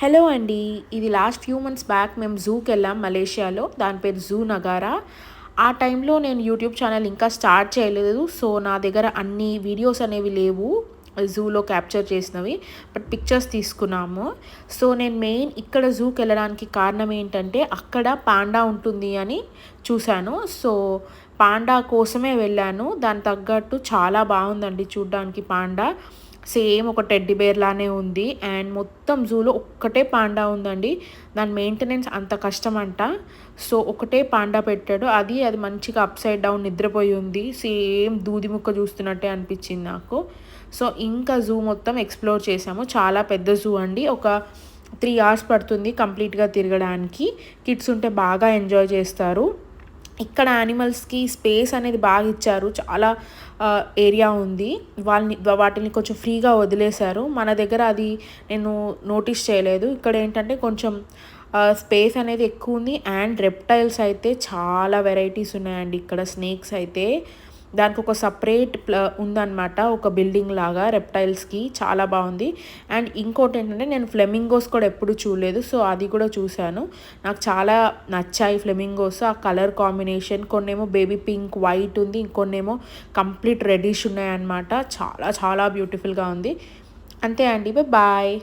Hello అండి. ఇది last few months back మేము జూకెళ్ళాం మలేషియాలో. దాని పేరు జూ నగారా. ఆ టైంలో నేను యూట్యూబ్ ఛానల్ ఇంకా స్టార్ట్ చేయలేదు. సో, నా దగ్గర అన్ని వీడియోస్ అనేవి లేవు జూలో క్యాప్చర్ చేసినవి. బట్ పిక్చర్స్ తీసుకున్నాము. సో, నేను మెయిన్ ఇక్కడ జూకెళ్ళడానికి కారణం ఏంటంటే, అక్కడ పాండా ఉంటుంది అని చూశాను. సో, పాండా కోసమే వెళ్ళాను. దానికి తగ్గట్టు చాలా బాగుందండి చూడ్డానికి పాండా. సేమ్ ఒక టెడ్డీ బేర్ లానే ఉంది. అండ్ మొత్తం జూలో ఒక్కటే పాండా ఉందండి. దాని మెయింటెనెన్స్ అంత కష్టమంట. సో, ఒకటే పాండా పెట్టాడు. అది మంచిగా అప్‌సైడ్ డౌన్ నిద్రపోయి ఉంది. సేమ్ దూది ముక్క చూస్తున్నట్టే అనిపించింది నాకు. సో, ఇంకా జూ మొత్తం ఎక్స్‌ప్లోర్ చేశాము. చాలా పెద్ద జూ అండి. ఒక 3 అవర్స్ పడుతుంది కంప్లీట్‌గా తిరగడానికి. కిడ్స్ ఉంటే బాగా ఎంజాయ్ చేస్తారు. ఇక్కడ యానిమల్స్‌కి స్పేస్ అనేది బాగా ఇచ్చారు. చాలా ఏరియా ఉంది. వాటిని కొంచెం ఫ్రీగా వదిలేశారు. మన దగ్గర అది నేను నోటీస్ చేయలేదు. ఇక్కడ ఏంటంటే కొంచెం స్పేస్ అనేది ఎక్కువ ఉంది. అండ్ రెప్టైల్స్ అయితే చాలా వెరైటీస్ ఉన్నాయండి ఇక్కడ. స్నేక్స్ అయితే దానికి ఒక సపరేట్ ఉందన్నమాట. ఒక బిల్డింగ్ లాగా రెప్టైల్స్‌కి చాలా బాగుంది. అండ్ ఇంకోటి ఏంటంటే నేను ఫ్లెమింగోస్ కూడా ఎప్పుడు చూడలేదు. సో, అది కూడా చూశాను. నాకు చాలా నచ్చాయి ఫ్లెమింగోస్. ఆ కలర్ కాంబినేషన్ కొన్నేమో బేబీ పింక్, వైట్ ఉంది. ఇంకొన్నేమో కంప్లీట్ రెడ్డిష్ ఉన్నాయన్నమాట. చాలా చాలా బ్యూటిఫుల్‌గా ఉంది. అంతే అండి. బాయ్.